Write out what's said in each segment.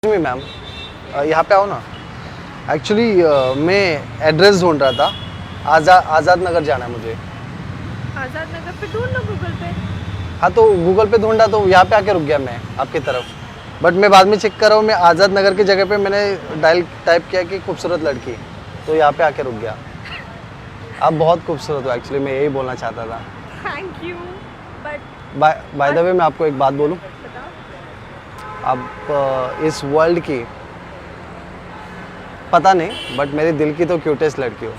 भी मैम यहाँ पे आओ ना। एक्चुअली मैं एड्रेस ढूंढ रहा था, आज़ाद नगर जाना है मुझे। आजाद नगर पे ढूंढ लो गूगल पे। हाँ तो गूगल पे ढूंढा तो यहाँ पे आके रुक गया मैं आपकी तरफ, बट मैं बाद में चेक कर रहा हूँ, मैं आज़ाद नगर की जगह पे मैंने टाइप किया कि खूबसूरत लड़की, तो यहाँ पे आके रुक गया। आप बहुत खूबसूरत हो, एक्चुअली मैं यही बोलना चाहता था। Thank you. But by the way मैं आपको एक बात बोलूँ, बताओ। आप इस वर्ल्ड की पता नहीं बट मेरे दिल की तो क्यूटेस्ट लड़की हो।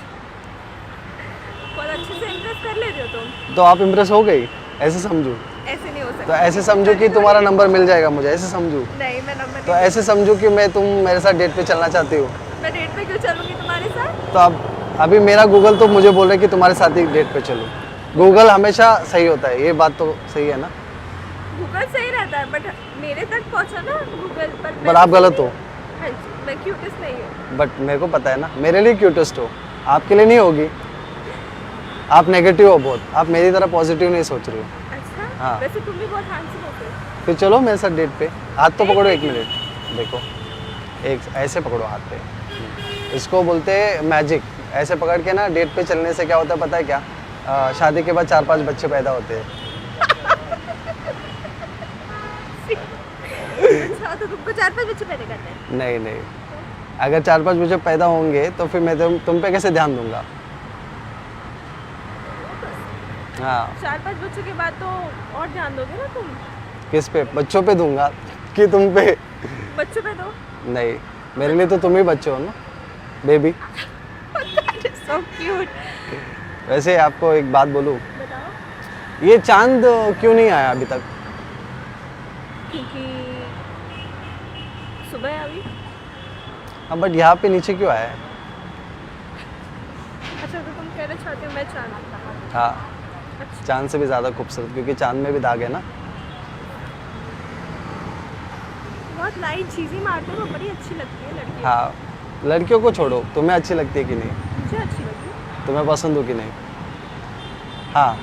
बहुत अच्छे से इम्प्रेस कर लेते हो तुम। तो आप इम्प्रेस हो गई, ऐसे समझूँ? ऐसे नहीं हो सकता। तो ऐसे समझो कि तुम्हारा नंबर मिल जाएगा मुझे, ऐसे समझूँ? नहीं, मैं नंबर तो नहीं। ऐसे समझो कि मैं तुम मेरे साथ डेट पे चलना चाहती हो। मैं डेट पे क्यों चलूंगी तुम्हारे साथ? तो अब अभी मेरा गूगल तो मुझे बोल रहा है कि तुम्हारे साथ ही डेट पे चलो। गूगल हमेशा सही होता है, ये बात तो सही है ना? गूगल सही रहता है बट मेरे तक पहुंचा ना गूगल पर। पर आप गलत हो। हाँ जी, मैं क्यूटेस्ट नहीं हूँ। बट मेरे को पता है ना, मेरे लिए क्यूटेस्ट हो, आपके लिए नहीं होगी। आप नेगेटिव हो बहुत, आप मेरी तरह पॉजिटिव नहीं सोच रही हो। अच्छा। हाँ। वैसे तुम भी बहुत हैंडसम होते हो। फिर चलो मेरे साथ डेट पे। हाथ तो पकड़ो, एक मिनट देखो, एक ऐसे पकड़ो हाथ पे, इसको बोलते हैं मैजिक। ऐसे पकड़ के ना डेट पे चलने से क्या होता है पता है क्या? शादी के बाद 4-5 बच्चे पैदा होते हैं। अच्छा, तो तुमको 4-5 बच्चे पैदा करने हैं? नहीं नहीं, अगर 4-5 बच्चे पैदा होंगे तो फिर मैं तुम पे कैसे ध्यान दूंगा? हाँ। 4-5 बच्चों के बाद तो और ध्यान दोगे ना तुम। किस पे? बच्चों पे दूंगा कि तुम पे? बच्चों पे दो। नहीं, मेरे लिए तो तुम ही बच्चे हो ना, बेबी। So cute. वैसे आपको एक बात बोलूं, बताओ। ये चांद क्यों नहीं आया अभी तक? क्योंकि सुबह है अभी। हाँ बट यहाँ पे नीचे क्यों आया है? अच्छा, तो तुम कहना चाहते हो मैं चांद आता। हाँ, अच्छा। चांद से भी ज़्यादा खूबसूरत, क्योंकि चांद में भी दाग है ना। बहुत लाइट चीज़ें मारते हो, बड़ी अच्छी लगती है लड़की। हाँ, लड़कियों को छोड़ो, तुम्हें अच्छी लगती है कि नहीं? मुझे अच्छी लगी। तुम्हें पसंद हो कि नहीं? हाँ,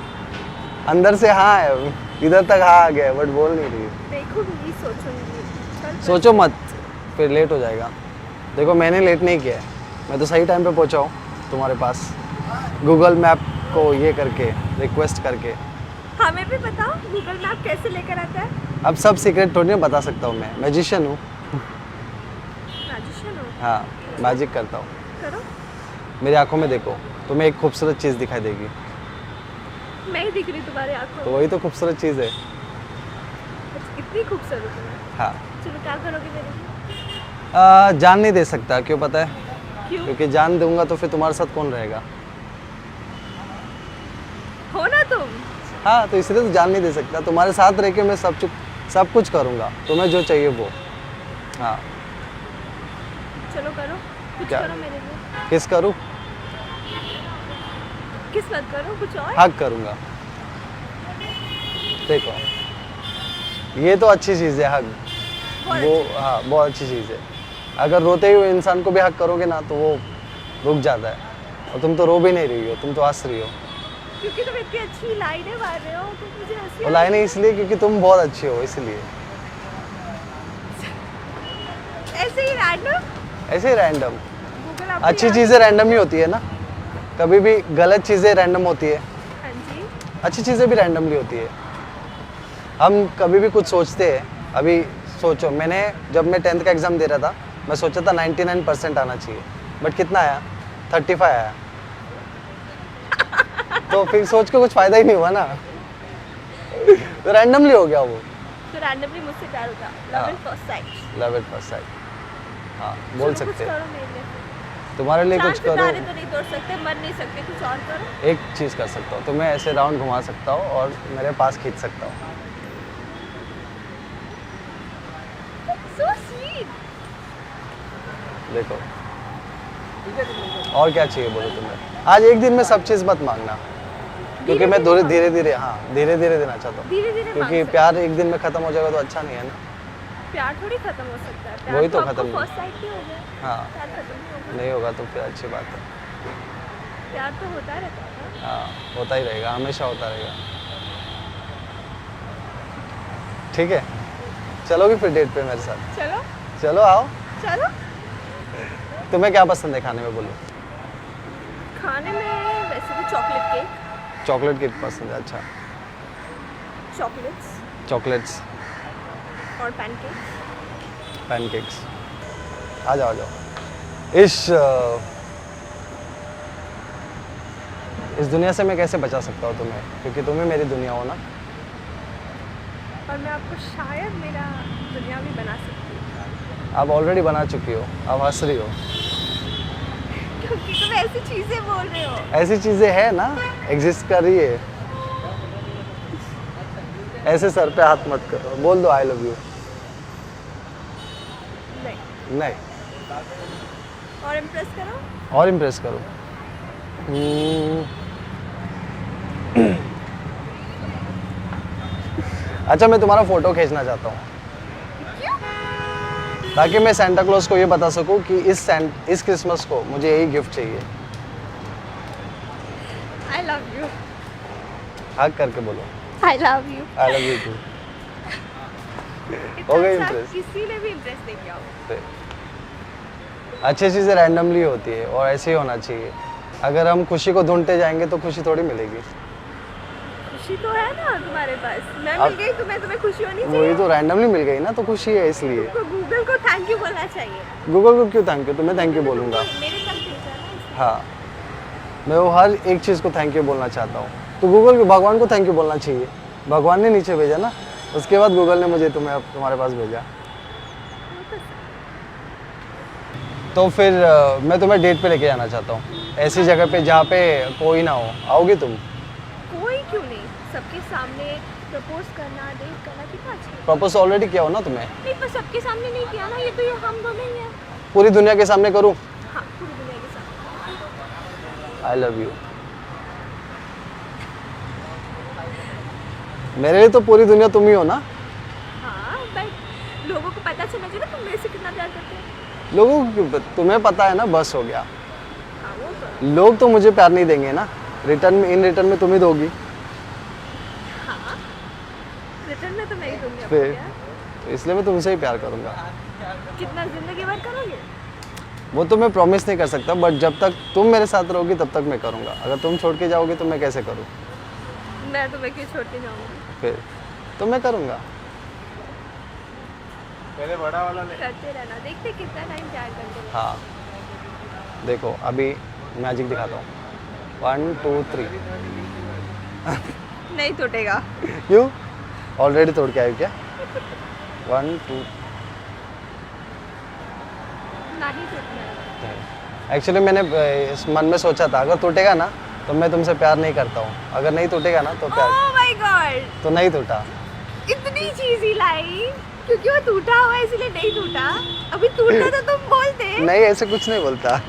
अंदर से हाँ है, इधर तक हाँ आ गया बट बोल नहीं रही। देखूंगी, सोचूंगी। चल सोचो मत, फिर लेट हो जाएगा। देखो मैंने लेट नहीं किया है, मैं तो सही टाइम पे पहुंचा हूँ तुम्हारे पास, गूगल मैप को ये करके, रिक्वेस्ट करके। हमें भी बताओ गूगल मैप कैसे लेकर आता है। अब सब सीक्रेट थोड़ी ना बता सकता हूँ, मैं मैजिशियन हूँ। मैजिशियन हो। हाँ, मैजिक करता हूँ। करो। मेरी आंखों में देखो, तुम्हें एक खूबसूरत चीज़ दिखाई देगी। मैं ही दिख रही तुम्हारे आंखों तो में। वही तो खूबसूरत चीज़ है। अच्छा, इतनी खूबसूरत हो मैं। हाँ। चलो, क्या करोगे मेरे लिए? जान नहीं दे सकता, क्यों पता है? क्यों? क्योंकि जान दूंगा तो फिर तुम्हारे साथ कौन रहेगा? हो ना तुम। हाँ, तो इसलिए तो जान नहीं दे सकता। तुम्हारे साथ रह के मैं सब कुछ करूँगा, तुम्हें जो चाहिए वो। हाँ। चलो करो, कुछ क्या? करो मेरे लिए। किस करूँ? किस मत करो, कुछ और। हक करूँगा। देखो, ये तो अच्छी चीज़ है हक। बहुत वो हाँ, बहुत अच्छी चीज़ है। अगर रोते हुए इंसान को भी हक करोगे ना तो वो रुक जाता है, और तुम तो रो भी नहीं रही हो, तुम तो हंस रही हो। क्योंकि तुम इतनी अच्छी लाइनें मार रहे हो तो मुझे हंसी वो लाइनें इसलिए क्योंकि तुम बहुत अच्छी हो, इसलिए। ऐसे ही रैंडम। ऐसे ही रैंडम। गूगल आप अच्छी चीज़ें रैंडम ही होती है ना, कभी भी गलत चीज़ें रैंडम होती है, हाँ जी। अच्छी चीज़ें भी रैंडमली होती है। हम कभी भी कुछ सोचते हैं, अभी सोचो जब मैं 10th का एग्ज़ाम दे रहा था, मैं सोचा था 99% आना चाहिए, बट कितना आया? 35 आया। तो फिर सोच के कुछ फ़ायदा ही नहीं हुआ ना। तो रैंडमली हो गया वो। तो रैंडमली मुझसे प्यार होता। Love at first sight. Love at first sight, हाँ बोल सकते कुछ हैं। करो मेरे लिए। तुम्हारे लिए कुछ करो। तारे तो नहीं तोड़ सकते, मर नहीं सकते, कुछ और करो। एक चीज़ कर सकता हूँ, तुम्हें ऐसे राउंड घुमा सकता हूँ और मेरे पास खींच सकता हूँ। So sweet. देखो, और क्या चाहिए बोलो तुम्हें? आज एक दिन में सब चीज़ मत मांगना, क्योंकि मैं धीरे धीरे देना चाहता हूँ। धीरे धीरे क्योंकि प्यार एक दिन में खत्म हो जाएगा तो अच्छा नहीं है ना। प्यार थोड़ी खत्म हो सकता है। प्यार वही तो आपको खत्म नहीं। फर्स्ट साइट ही हो जाए। हाँ, प्यार खत्म नहीं होगा। नहीं होगा तो फिर अच्छी बात है। प्यार तो होता रहता है ना। हाँ, होता ही रहेगा, हमेशा होता रहेगा। ठीक है, चलोगी फिर डेट पे मेरे साथ? चलो। चलो आओ। चलो। तुम्हें क्या पसंद है खाने में बोलो? खाने में वैसे तो चॉकलेट केक, चॉकलेट केक पसंद है, अच्छा। चॉकलेट्स चॉकलेट्स, और पैनकेक। पैनकेक्स। आ जाओ आ जाओ। इस दुनिया से मैं कैसे बचा सकता हूँ तुम्हें, क्योंकि तुम ही मेरी दुनिया हो ना। और मैं आपको शायद मेरा दुनिया भी बना सकती हूँ। आप ऑलरेडी बना चुकी हो, आप हंस रही हो। क्योंकि तुम ऐसी चीजें बोल रहे हो। ऐसी चीजें है ना, एग्जिस्ट कर रही है। ऐसे सर पे हाथ मत करो, बोल दो आई लव यू। नहीं। नहीं, और इम्प्रेस करो। और इम्प्रेस करो। अच्छा, मैं तुम्हारा फोटो खींचना चाहता हूँ क्यों? ताकि मैं सेंटा क्लॉज को ये बता सकूं कि इस क्रिसमस को मुझे यही गिफ्ट चाहिए। I love you. हक करके बोलो I love you. I love you too. हो गई impress? किसी ने भी इम्प्रेस नहीं किया हो। अच्छी चीज़ें रैंडमली होती है और ऐसे ही होना चाहिए। अगर हम खुशी को ढूंढते जाएंगे तो खुशी थोड़ी मिलेगी। खुशी तो है ना तुम्हारे पास। मैं अब- मिल गई तुम्हें खुशी होनी वही चाहिए। तो रैंडमली मिल गई ना, तो खुशी है इसलिए। तो गूगल को थैंक यू बोलना चाहिए। गूगल को क्यों थैंक यू? तुम्हें थैंक यू बोलूँगा। मेरे तक भेजा ना इसलिए। हाँ, मैं वो हर एक चीज़ को थैंक यू बोलना चाहता हूँ। तो गूगल को, भगवान को थैंक यू बोलना चाहिए। भगवान ने नीचे भेजा ना, उसके बाद गूगल ने मुझे तुम्हारे पास भेजा। तो फिर मैं तुम्हें डेट पे लेके जाना चाहता हूँ, ऐसी जगह पे जहाँ पे कोई ना हो। आओगी तुम? कोई क्यों नहीं, सबके सामने प्रपोज करना, डेट करना कितना अच्छा है। प्रपोज ऑलरेडी किया हो ना तुम्हें। नहीं, पर सबके सामने नहीं किया ना, ये तो ये हम दोनों ही हैं। पूरी दुनिया के सामने करूँ? हाँ, पूरी दुनिया के सामने। आई लव यू। मेरे लिए तो पूरी दुनिया तुम ही हो ना। हाँ, बट लोगों को पता चलना चाहिए ना तुम मेरे से कितना प्यार करते हो। लोगों को तुम्हें पता है ना, बस हो गया। हाँ, वो तो। लोग तो मुझे प्यार नहीं देंगे ना, इन रिटर्न में तुम ही दोगी। हाँ, रिटर्न में तो मैं ही दूंगी आपको फिर प्यार। तो इसलिए मैं तुमसे ही प्यार करूँगा। कितना जिंदगी भर करोगे? वो तो मैं प्रॉमिस नहीं कर सकता, बट जब तक तुम मेरे साथ रहोगी तब तक मैं करूँगा। अगर तुम छोड़ के जाओगे तो मैं कैसे करूँ? मैं तुम्हें क्यों छोड़ के जाऊंगी? फिर तो मैं करूँगा। पहले बड़ा वाला ले। करते रहना, देखते कितना टाइम प्यार करते रहना। हाँ, देखो अभी मैजिक दिखाता हूँ। 1 2 3। नहीं टूटेगा। क्यों? ऑलरेडी तोड़ के आयु क्या? 1 2। नहीं टूटना है। एक्चुअली मैंने इस मन में सोचा था, अगर टूटेगा ना तो मैं तुमसे प्यार नहीं करता हूँ, अगर नहीं टूटेगा ना तो प्यार। ओह माय गॉड, तो नहीं टूटा। इतनी चीज ही लाई क्योंकि वो टूटा हुआ है इसलिए नहीं टूटा। अभी टूटा तो तुम बोलते। नहीं, ऐसे कुछ नहीं बोलता।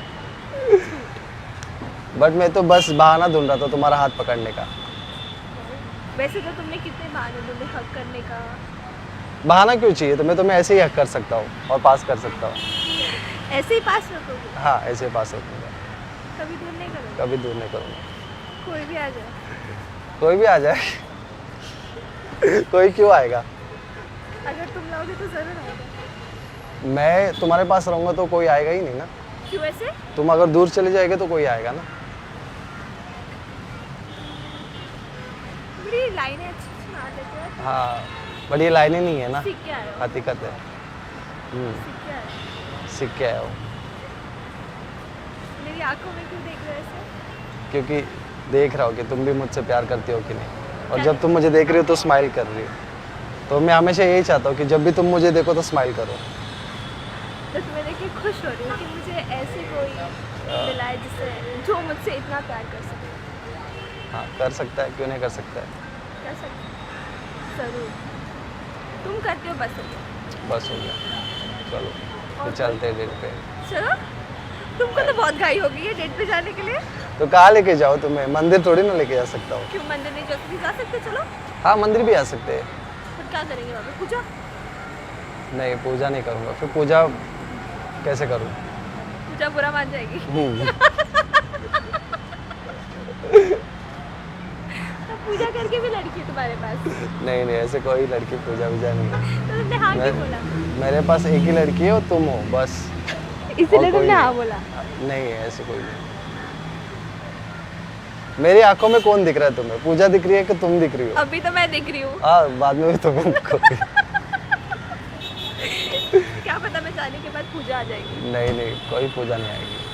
बट मैं तो बस बहाना ढूंढ रहा था तुम्हारा हाथ पकड़ने का। वैसे तो तुमने कितने बहाने ढूंढे हक करने का। बहाना क्यों चाहिए? तो मैं तुम्हें ऐसे ही हक कर सकता हूँ और पास कर सकता हूँ। ऐसे ही पास रखोगे, हाँ, ऐसे पास रखूँगा, कभी दूर नहीं करोगे। कभी दूर नहीं करूँगा। कोई भी आ जाए। कोई भी आ जाए। कोई क्यों आएगा? अगर तुम लाओगे तो जरूर आएगा। मैं तुम्हारे पास रहूँगा तो कोई आएगा ही नहीं ना। क्यों ऐसे? तुम अगर दूर चले जाएगे तो कोई आएगा ना। मेरी लाइनें अच्छी सुना देते हो। हाँ, बट ये लाइनें नहीं है ना, सीख के आए हो। हकीकत है। सीख के आए हो। सीख के आया हो। मेरी आंखों में क्यों देख रहे हो ऐसे? क्योंकि देख रहा हो कि तुम भी मुझसे प्यार करती हो कि नहीं, और जब तुम मुझे देख रही हो तो स्माइल कर रही हो। तो मैं हमेशा यही चाहता हूँ कि जब भी तुम मुझे देखो तो स्माइल करो। तो तुम्हें देख के खुश हो रही हूँ कि मुझे ऐसे कोई मिला है जिससे जो मुझसे इतना प्यार कर सके। हाँ, कर सकता है, क्यों नहीं कर सकता है। कर सकते हो। जरूर तुम करते हो, बस हो गया। बस हो गया, चलो तो चलते हैं डेट पे। चलो, तुमको तो बहुत घाई हो गई है डेट पे जाने के लिए। तो कहाँ लेके जाओ तुम्हें? मंदिर थोड़ी ना लेके जा सकता हूँ। क्यों मंदिर नहीं जा सकते? चलो। हाँ, मंदिर भी आ सकते हैं। फिर क्या करेंगे वहाँ पे? पूजा? नहीं, पूजा नहीं करूँगा। फिर पूजा कैसे करूँ? पूजा बुरा मान जाएगी। हम्म। तो पूजा करके भी लड़की है तुम्हारे पास? नहीं नहीं, ऐसे कोई लड़की पूजा वूजा नहीं है। तो तुमने हाँ क्यों मैं- बोला? मेरे पास एक ही लड़की है और तुम हो बस। इसीलिए और कोई तुमने नहीं। हाँ बोला? नहीं है ऐसे कोई नहीं। मेरी आंखों में कौन दिख रहा है तुम्हें? पूजा दिख रही है कि तुम दिख रही हो? अभी तो मैं दिख रही हूँ। हाँ, बाद में भी तुमको। क्या पता मैं जाने के बाद पूजा आ जाएगी। नहीं नहीं, कोई पूजा नहीं आएगी।